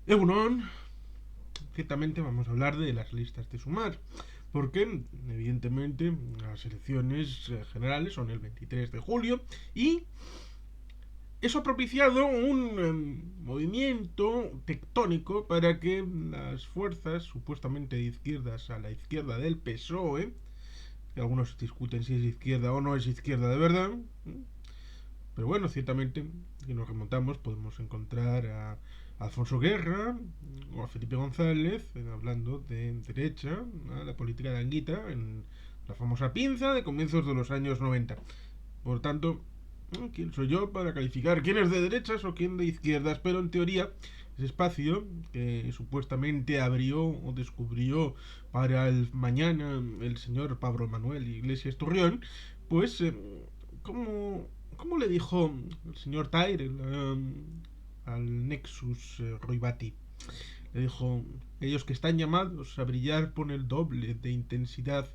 Egunon, ciertamente vamos a hablar de las listas de sumar, porque evidentemente las elecciones generales son el 23 de julio y eso ha propiciado un movimiento tectónico para que las fuerzas supuestamente de izquierdas a la izquierda del PSOE, que algunos discuten si es izquierda o no es izquierda de verdad, pero bueno, ciertamente, si nos remontamos, podemos encontrar a Alfonso Guerra o a Felipe González hablando de derecha, a la política de Anguita, en la famosa pinza de comienzos de los años 90. Por tanto, ¿quién soy yo para calificar quién es de derechas o quién de izquierdas? Pero en teoría, ese espacio que supuestamente abrió o descubrió para el mañana el señor Pablo Manuel Iglesias Turrión, pues, ¿cómo, ¿cómo le dijo el señor Tyre al Nexus Roibati? Le dijo, ellos que están llamados a brillar con el doble de intensidad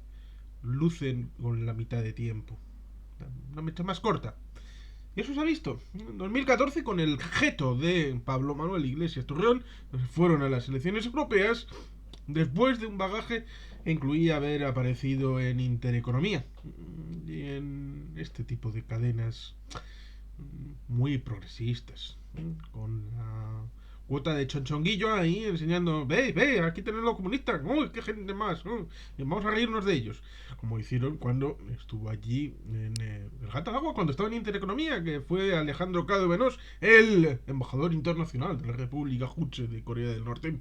lucen con la mitad de tiempo. Una mecha más corta. Y eso se ha visto. En 2014, con el jeto de Pablo Manuel Iglesias Turrión, fueron a las elecciones europeas después de un bagaje que incluía haber aparecido en Intereconomía y en este tipo de cadenas muy progresistas, con la cuota de chonchonguillo ahí enseñando, ve, aquí tenemos los comunistas, uy, qué gente más, y vamos a reírnos de ellos, como hicieron cuando estuvo allí en el Gato al Agua, cuando estaba en Intereconomía, que fue Alejandro Cado Venos, el embajador internacional de la República Juche de Corea del Norte.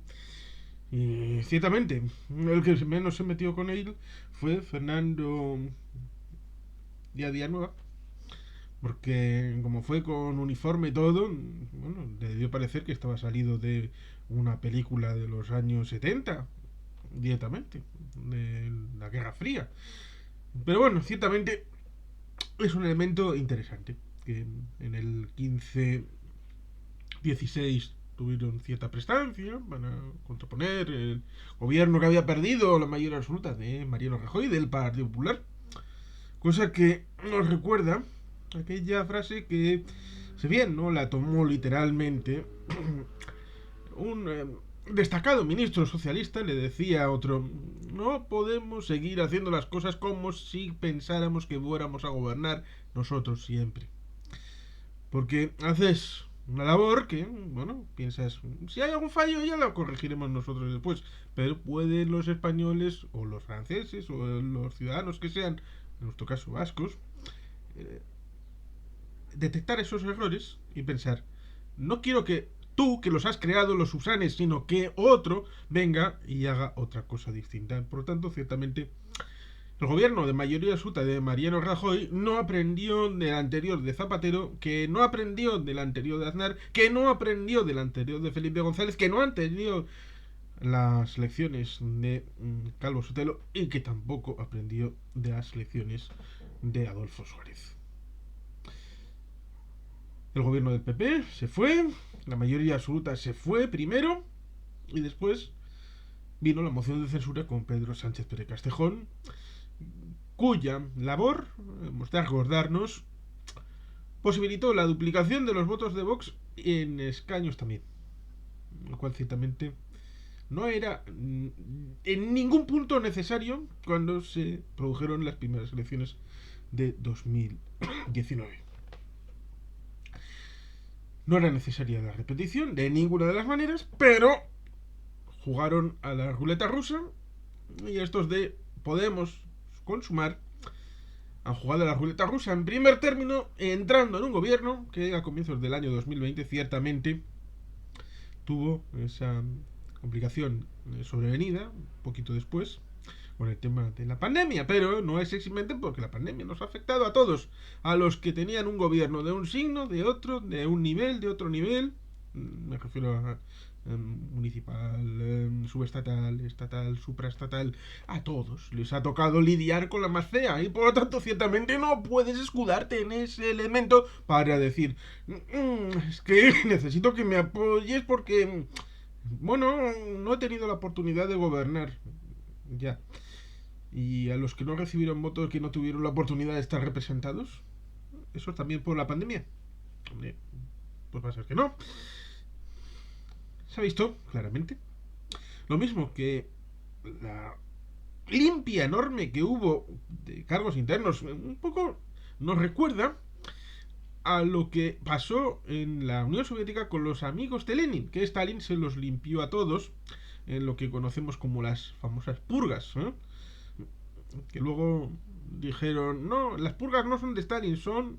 Y ciertamente, el que menos se metió con él fue Fernando Día Nueva, porque como fue con uniforme y todo, bueno, le debió parecer que estaba salido de una película de los años 70, directamente, de la Guerra Fría. Pero bueno, ciertamente es un elemento interesante, que en el 15-16 tuvieron cierta prestancia para contraponer el gobierno que había perdido la mayoría absoluta de Mariano Rajoy del Partido Popular. Cosa que nos recuerda aquella frase que, si bien no la tomó literalmente, un destacado ministro socialista le decía a otro, no podemos seguir haciendo las cosas como si pensáramos que fuéramos a gobernar nosotros siempre. Porque haces una labor que, bueno, piensas, si hay algún fallo ya lo corregiremos nosotros después, pero pueden los españoles o los franceses o los ciudadanos que sean, en nuestro caso vascos, eh, detectar esos errores y pensar, no quiero que tú, que los has creado, los usanes, sino que otro venga y haga otra cosa distinta. Por lo tanto, ciertamente, el gobierno de mayoría absoluta de Mariano Rajoy no aprendió del anterior de Zapatero, que no aprendió del anterior de Aznar, que no aprendió del anterior de Felipe González, que no anterior las lecciones de Calvo Sotelo y que tampoco aprendió de las lecciones de Adolfo Suárez. El gobierno del PP se fue, la mayoría absoluta se fue primero y después vino la moción de censura con Pedro Sánchez Pérez Castejón, cuya labor, hemos de acordarnos, posibilitó la duplicación de los votos de Vox en escaños también, lo cual ciertamente no era en ningún punto necesario cuando se produjeron las primeras elecciones de 2019. No era necesaria la repetición de ninguna de las maneras, pero jugaron a la ruleta rusa y estos de Podemos consumar han jugado a la ruleta rusa en primer término, entrando en un gobierno que a comienzos del año 2020 ciertamente tuvo esa complicación sobrevenida un poquito después con el tema de la pandemia, pero no es simplemente porque la pandemia nos ha afectado a todos, a los que tenían un gobierno de un signo, de otro, de un nivel, de otro nivel, me refiero a municipal, subestatal, estatal, supraestatal, a todos les ha tocado lidiar con la más fea y por lo tanto ciertamente no puedes escudarte en ese elemento para decir es que necesito que me apoyes porque bueno, no he tenido la oportunidad de gobernar ya. Y a los que no recibieron votos, que no tuvieron la oportunidad de estar representados, eso también por la pandemia. Hombre, pues va a ser que no. se ha visto claramente. Lo mismo que la limpia enorme que hubo de cargos internos, un poco nos recuerda a lo que pasó en la Unión Soviética con los amigos de Lenin, que Stalin se los limpió a todos en lo que conocemos como las famosas purgas, ¿eh? Que luego dijeron, no, las purgas no son de Stalin, son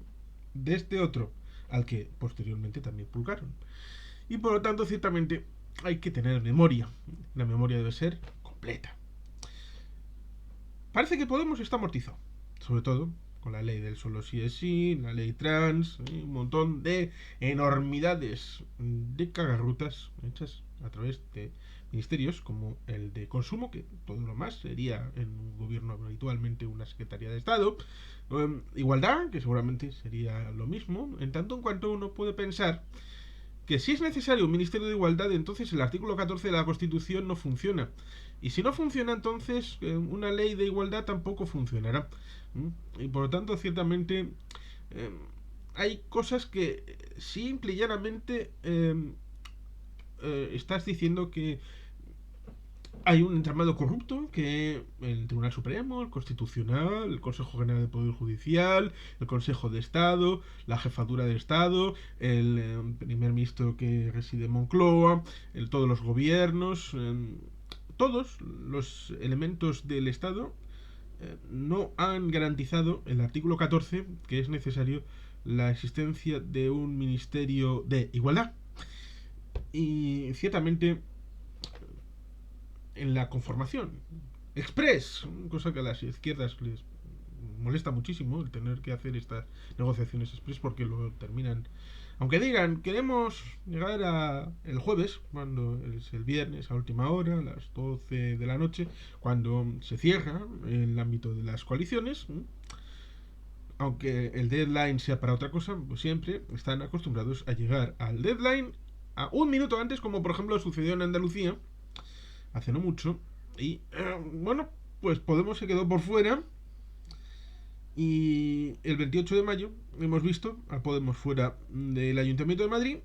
de este otro, al que posteriormente también purgaron. Y por lo tanto, ciertamente, hay que tener memoria. La memoria debe ser completa. Parece que Podemos está amortizado, sobre todo con la ley del solo sí es sí, la ley trans, un montón de enormidades de cagarrutas hechas a través de ministerios como el de consumo, que todo lo más sería en un gobierno habitualmente una Secretaría de Estado, igualdad, que seguramente sería lo mismo, en tanto en cuanto uno puede pensar que si es necesario un Ministerio de Igualdad, entonces el artículo 14 de la Constitución no funciona. Y si no funciona, entonces una ley de igualdad tampoco funcionará. Y por lo tanto, ciertamente, eh, hay cosas que simple y llanamente estás diciendo que hay un entramado corrupto que el Tribunal Supremo, el Constitucional, el Consejo General del Poder Judicial, el Consejo de Estado, la Jefatura de Estado, el primer ministro que reside en Moncloa, todos los gobiernos, todos los elementos del Estado no han garantizado el artículo 14, que es necesario la existencia de un Ministerio de Igualdad. Y ciertamente en la conformación express, cosa que a las izquierdas les molesta muchísimo el tener que hacer estas negociaciones express porque lo terminan, aunque digan queremos llegar a el jueves, cuando es el viernes a última hora, a las 12 de la noche, cuando se cierra el ámbito de las coaliciones, aunque el deadline sea para otra cosa, pues siempre están acostumbrados a llegar al deadline a un minuto antes, como por ejemplo sucedió en Andalucía hace no mucho. Y bueno, pues Podemos se quedó por fuera. Y el 28 de mayo hemos visto a Podemos fuera del Ayuntamiento de Madrid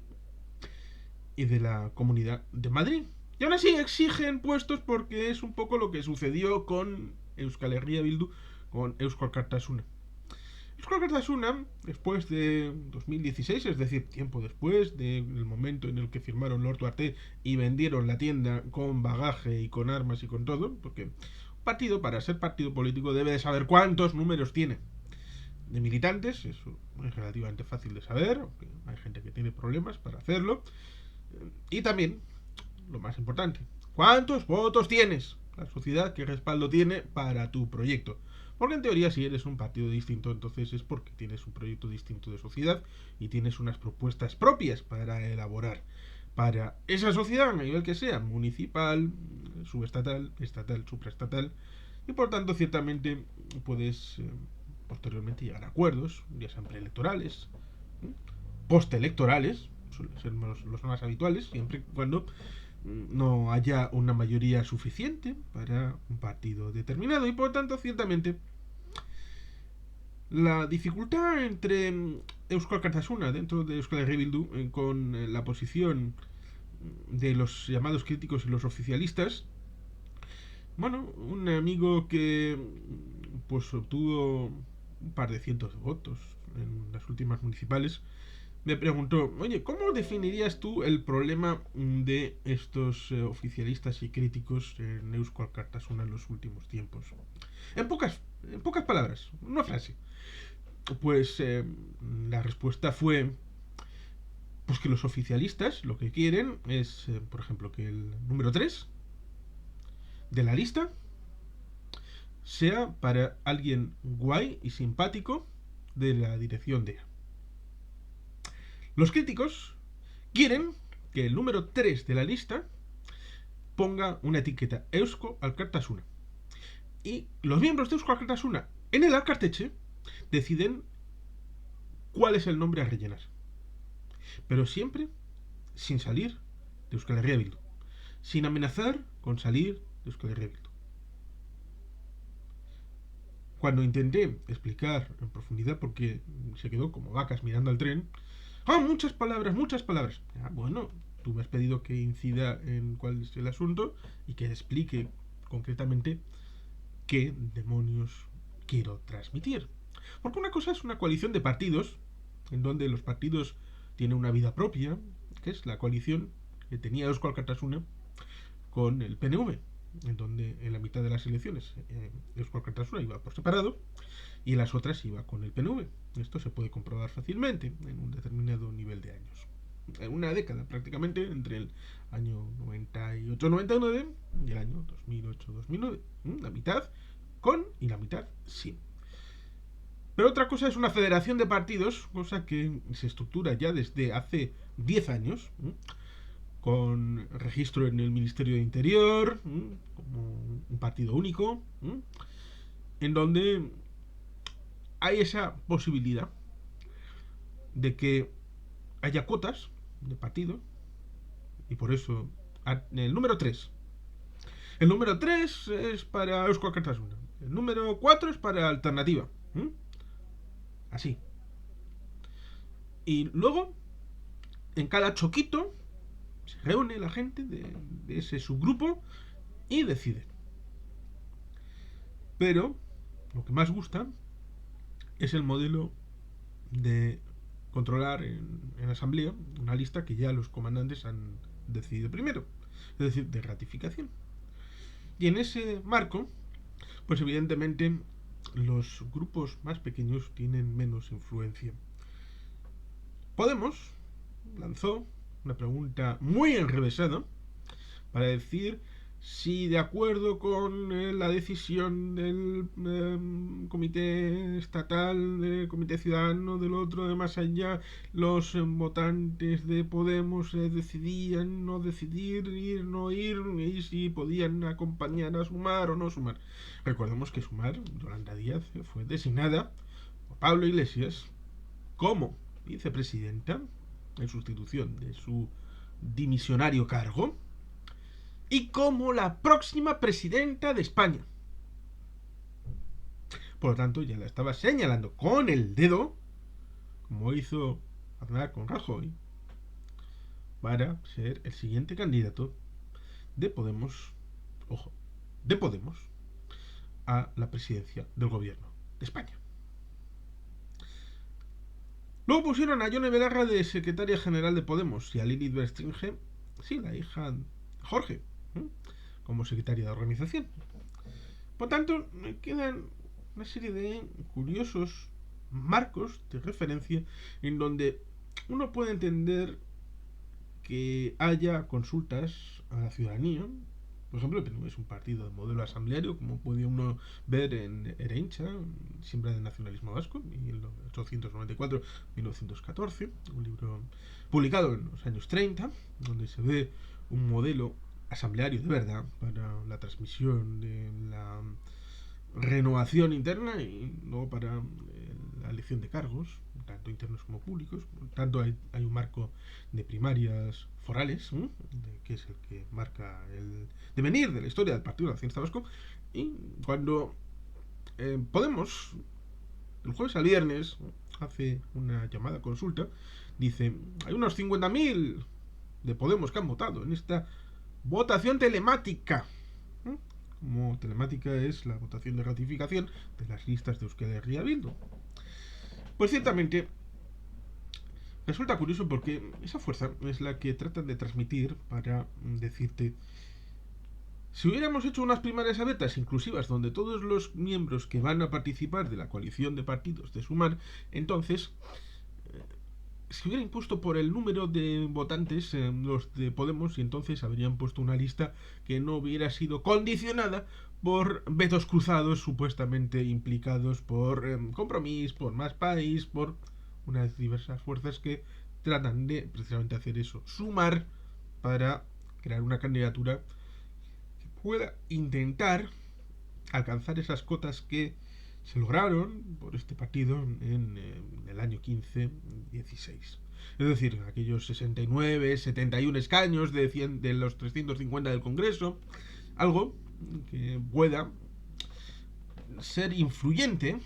y de la Comunidad de Madrid. Y aún así exigen puestos porque es un poco lo que sucedió con Euskal Herria Bildu, con Eusko Alkartasuna. Eusko Alkartasuna, después de 2016, es decir, tiempo después del momento en el que firmaron Lord Arte y vendieron la tienda con bagaje y con armas y con todo, porque un partido, para ser partido político, debe de saber cuántos números tiene de militantes. Eso es relativamente fácil de saber, aunque hay gente que tiene problemas para hacerlo. Y también, lo más importante, ¿cuántos votos tienes? La sociedad, ¿qué respaldo tiene para tu proyecto? Porque en teoría, si eres un partido distinto, entonces es porque tienes un proyecto distinto de sociedad y tienes unas propuestas propias para elaborar para esa sociedad, a nivel que sea, municipal, subestatal, estatal, supraestatal, y por tanto, ciertamente puedes posteriormente llegar a acuerdos, ya sean preelectorales, postelectorales, suelen ser los más habituales, siempre y cuando no haya una mayoría suficiente para un partido determinado. Y por tanto, ciertamente, la dificultad entre Eusko Alkartasuna dentro de Euskal Herria Bildu con la posición de los llamados críticos y los oficialistas. Bueno, un amigo que pues obtuvo un par de cientos de votos en las últimas municipales me preguntó, oye, ¿cómo definirías tú el problema de estos oficialistas y críticos en Eusko Alkartasuna en los últimos tiempos? En pocas palabras, una frase. Pues la respuesta fue pues que los oficialistas lo que quieren es, por ejemplo, que el número 3 de la lista sea para alguien guay y simpático de la dirección de A. Los críticos quieren que el número 3 de la lista ponga una etiqueta Eusko Alkartasuna. Y los miembros de Eusko Alkartasuna en el Alkartetxe deciden cuál es el nombre a rellenar. Pero siempre sin salir de Euskal Herria Bildu. Sin amenazar con salir de Euskal Herria Bildu. Cuando intenté explicar en profundidad, porque se quedó como vacas mirando al tren, muchas palabras, muchas palabras. Bueno, tú me has pedido que incida en cuál es el asunto y que explique concretamente qué demonios quiero transmitir. Porque una cosa es una coalición de partidos, en donde los partidos tienen una vida propia, que es la coalición que tenía Eusko Alkartasuna con el PNV, en donde en la mitad de las elecciones Eusko Alkartasuna iba por separado y en las otras iba con el PNV. Esto se puede comprobar fácilmente en un determinado nivel de años. En una década prácticamente, entre el año 98-99 y el año 2008-2009. La mitad con y la mitad sin. Pero otra cosa es una federación de partidos, cosa que se estructura ya desde hace 10 años, con registro en el Ministerio de Interior, como un partido único, en donde hay esa posibilidad de que haya cuotas de partido, y por eso el número 3. El número 3 es para Eusko Alkartasuna. El número 4 es para Alternativa. Así. Y luego, en cada choquito, se reúne la gente de ese subgrupo y decide. Pero lo que más gusta es el modelo de controlar en asamblea una lista que ya los comandantes han decidido primero, es decir, de ratificación. Y en ese marco, pues evidentemente los grupos más pequeños tienen menos influencia. Podemos lanzó una pregunta muy enrevesada para decir si, de acuerdo con la decisión del comité estatal, del comité ciudadano, del otro de más allá, los votantes de Podemos decidían no decidir, ir, no ir, y si podían acompañar a Sumar o no Sumar. Recordemos que Sumar, Yolanda Díaz, fue designada por Pablo Iglesias como vicepresidenta en sustitución de su dimisionario cargo y como la próxima presidenta de España. Por lo tanto, ya la estaba señalando con el dedo, como hizo Aznar con Rajoy, para ser el siguiente candidato de Podemos, ojo, de Podemos, a la presidencia del gobierno de España. Luego pusieron a Yone Belarra de secretaria general de Podemos y a Lilith Bestringe, sí, la hija de Jorge, como secretaria de organización. Por tanto, me quedan una serie de curiosos marcos de referencia en donde uno puede entender que haya consultas a la ciudadanía. Por ejemplo, el PNV es un partido de modelo asambleario, como puede uno ver en Herencha, Siembra del Nacionalismo Vasco, 1894-1914, un libro publicado en los años 30, donde se ve un modelo asambleario de verdad para la transmisión de la renovación interna y luego para la elección de cargos, tanto internos como públicos. Por tanto, hay un marco de primarias forales, que es el que marca el devenir de la historia del Partido Nacionalista Vasco. Y cuando Podemos, el jueves al viernes, hace una llamada consulta, dice, hay unos 50.000 de Podemos que han votado en esta votación telemática. Como telemática es la votación de ratificación de las listas de Euskal Herria Bildu. Pues ciertamente resulta curioso porque esa fuerza es la que tratan de transmitir para decirte, si hubiéramos hecho unas primarias abiertas inclusivas donde todos los miembros que van a participar de la coalición de partidos de Sumar, entonces se hubiera impuesto por el número de votantes los de Podemos y entonces habrían puesto una lista que no hubiera sido condicionada por vetos cruzados supuestamente implicados por Compromís, por Más País, por unas diversas fuerzas que tratan de precisamente hacer eso, sumar para crear una candidatura que pueda intentar alcanzar esas cotas que se lograron por este partido en el año 15-16. Es decir, aquellos 69, 71 escaños de los 350 del Congreso, algo que pueda ser influyente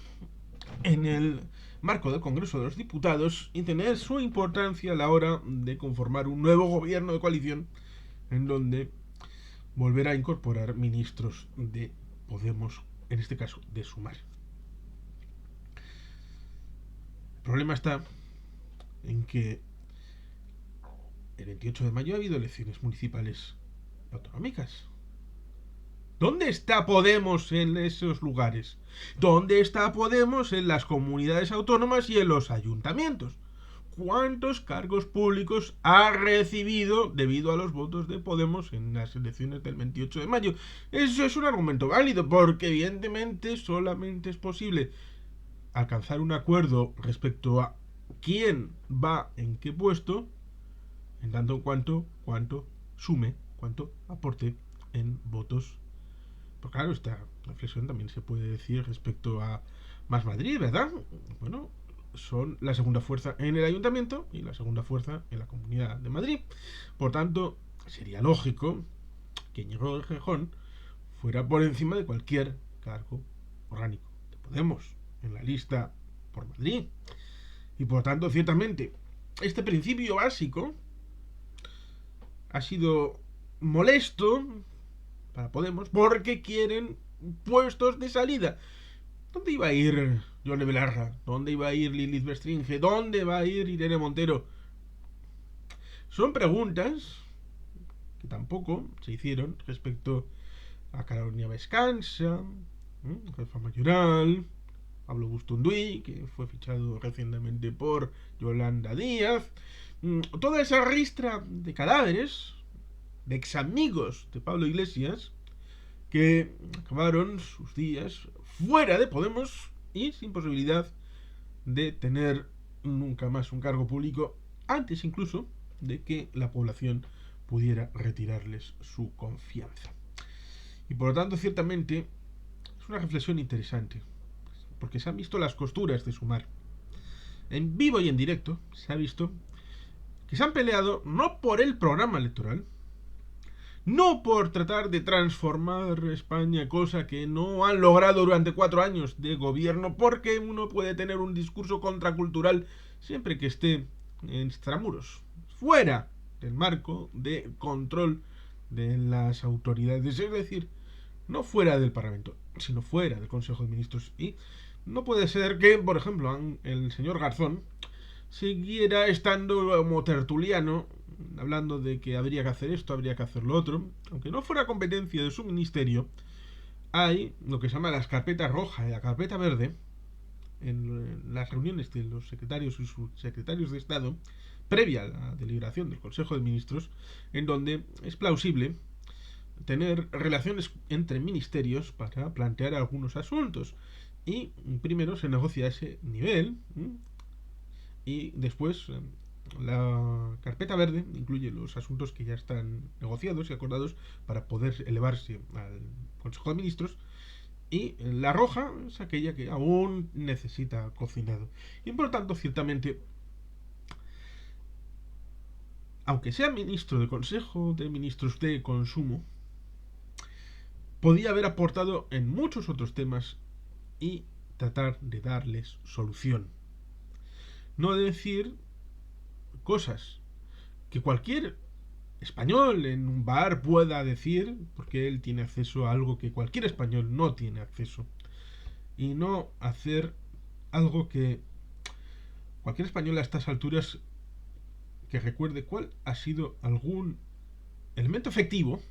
en el marco del Congreso de los Diputados y tener su importancia a la hora de conformar un nuevo gobierno de coalición en donde volverá a incorporar ministros de Podemos, en este caso de Sumar. El problema está en que el 28 de mayo ha habido elecciones municipales y autonómicas. ¿Dónde está Podemos en esos lugares? ¿Dónde está Podemos en las comunidades autónomas y en los ayuntamientos? ¿Cuántos cargos públicos ha recibido debido a los votos de Podemos en las elecciones del 28 de mayo? Eso es un argumento válido, porque evidentemente solamente es posible alcanzar un acuerdo respecto a quién va en qué puesto, en tanto en cuanto sume, cuánto aporte en votos. Pero claro, esta reflexión también se puede decir respecto a Más Madrid, ¿verdad? Bueno, son la segunda fuerza en el ayuntamiento y la segunda fuerza en la Comunidad de Madrid. Por tanto, sería lógico que Íñigo Errejón fuera por encima de cualquier cargo orgánico de Podemos en la lista por Madrid. Y por tanto, ciertamente, este principio básico ha sido molesto para Podemos porque quieren puestos de salida. ¿Dónde iba a ir Yone Belarra? ¿Dónde iba a ir Lilith Bestringe? ¿Dónde va a ir Irene Montero? Son preguntas que tampoco se hicieron respecto a Carolina Vescanza, jefa mayoral, Pablo Bustunduy, que fue fichado recientemente por Yolanda Díaz. Toda esa ristra de cadáveres, de examigos de Pablo Iglesias, que acabaron sus días fuera de Podemos y sin posibilidad de tener nunca más un cargo público, antes incluso de que la población pudiera retirarles su confianza. Y por lo tanto, ciertamente, es una reflexión interesante, porque se han visto las costuras de Sumar. En vivo y en directo se ha visto que se han peleado no por el programa electoral, no por tratar de transformar España, cosa que no han logrado durante 4 años de gobierno, porque uno puede tener un discurso contracultural siempre que esté en extramuros, fuera del marco de control de las autoridades, es decir, no fuera del Parlamento, sino fuera del Consejo de Ministros. Y no puede ser que, por ejemplo, el señor Garzón siguiera estando como tertuliano, hablando de que habría que hacer esto, habría que hacer lo otro, aunque no fuera competencia de su ministerio. Hay lo que se llama las carpetas roja y la carpeta verde en las reuniones de los secretarios y subsecretarios de Estado, previa a la deliberación del Consejo de Ministros, en donde es plausible tener relaciones entre ministerios para plantear algunos asuntos. Y primero se negocia ese nivel, y después la carpeta verde incluye los asuntos que ya están negociados y acordados para poder elevarse al Consejo de Ministros, y la roja es aquella que aún necesita cocinado. Y por tanto, ciertamente, aunque sea ministro del Consejo de Ministros de Consumo, podía haber aportado en muchos otros temas y tratar de darles solución. No decir cosas que cualquier español en un bar pueda decir, porque él tiene acceso a algo que cualquier español no tiene acceso, y no hacer algo que cualquier español a estas alturas que recuerde cuál ha sido algún elemento efectivo,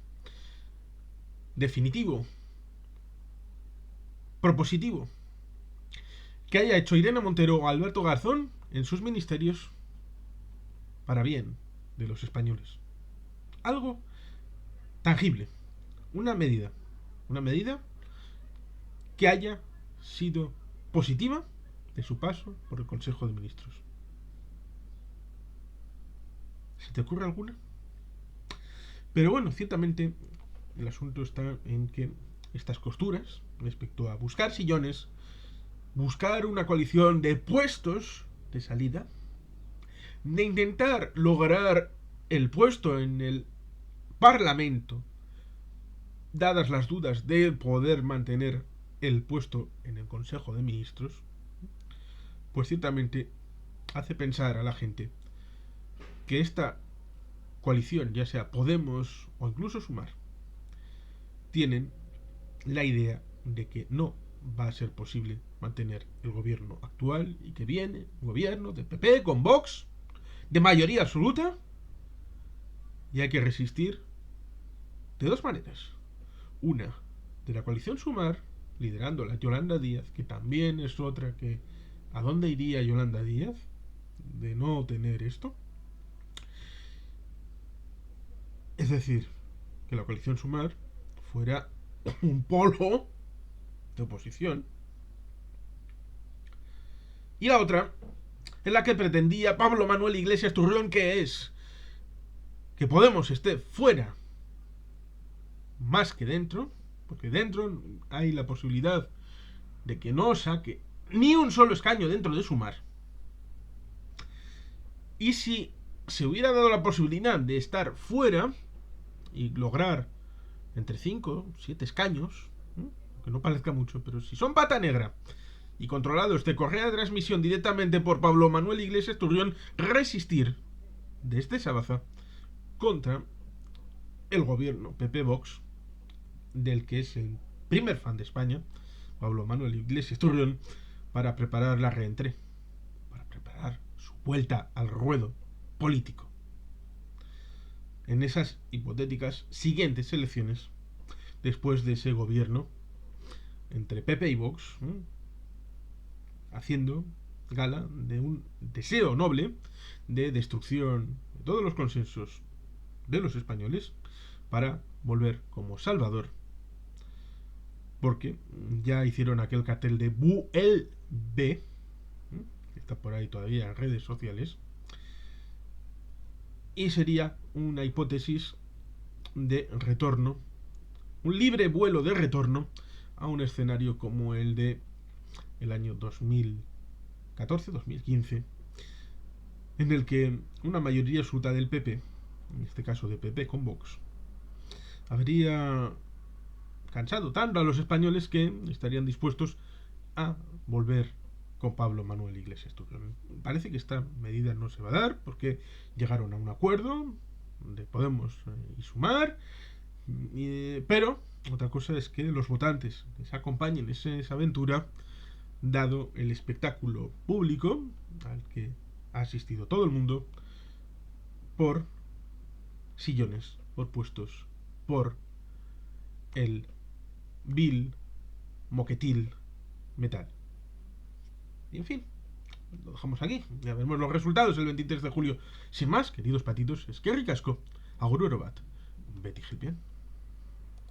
definitivo, propositivo, que haya hecho Irene Montero o Alberto Garzón en sus ministerios para bien de los españoles. Algo tangible, una medida que haya sido positiva de su paso por el Consejo de Ministros. ¿Se te ocurre alguna? Pero bueno, ciertamente el asunto está en que estas costuras respecto a buscar sillones, buscar una coalición de puestos de salida, de intentar lograr el puesto en el Parlamento, dadas las dudas de poder mantener el puesto en el Consejo de Ministros, pues ciertamente hace pensar a la gente que esta coalición, ya sea Podemos o incluso Sumar, tienen la idea de que no va a ser posible mantener el gobierno actual y que viene un gobierno de PP con Vox de mayoría absoluta y hay que resistir de dos maneras. Una, de la coalición Sumar, liderando la Yolanda Díaz, que también es otra que... ¿A dónde iría Yolanda Díaz de no tener esto? Es decir, que la coalición Sumar fuera un polo de oposición. Y la otra, en la que pretendía Pablo Manuel Iglesias Turrión, que es que Podemos esté fuera más que dentro, porque dentro hay la posibilidad de que no saque ni un solo escaño dentro de Sumar. Y si se hubiera dado la posibilidad de estar fuera y lograr entre 5 o 7 escaños, que no parezca mucho, pero si son pata negra y controlados de correa de transmisión directamente por Pablo Manuel Iglesias Turrión, resistir desde esa baza contra el gobierno PP Vox, del que es el primer fan de España, Pablo Manuel Iglesias Turrión, para preparar la reentré, para preparar su vuelta al ruedo político en esas hipotéticas siguientes elecciones, después de ese gobierno entre PP y Vox, haciendo gala de un deseo noble de destrucción de todos los consensos de los españoles para volver como Salvador, porque ya hicieron aquel cartel de Vuelve, que está por ahí todavía en redes sociales, y sería una hipótesis de retorno, un libre vuelo de retorno a un escenario como el de el año 2014-2015, en el que una mayoría absoluta del PP, en este caso de PP con Vox, habría cansado tanto a los españoles que estarían dispuestos a volver con Pablo Manuel Iglesias Turrión. Parece que esta medida no se va a dar porque llegaron a un acuerdo de Podemos y Sumar, pero otra cosa es que los votantes les acompañen en esa aventura, dado el espectáculo público al que ha asistido todo el mundo por sillones, por puestos, por el vil moquetil metal. Y en fin, lo dejamos aquí. Ya veremos los resultados el 23 de julio. Sin más, queridos patitos, es que ricasco. Agur bat. Betty Gilpian.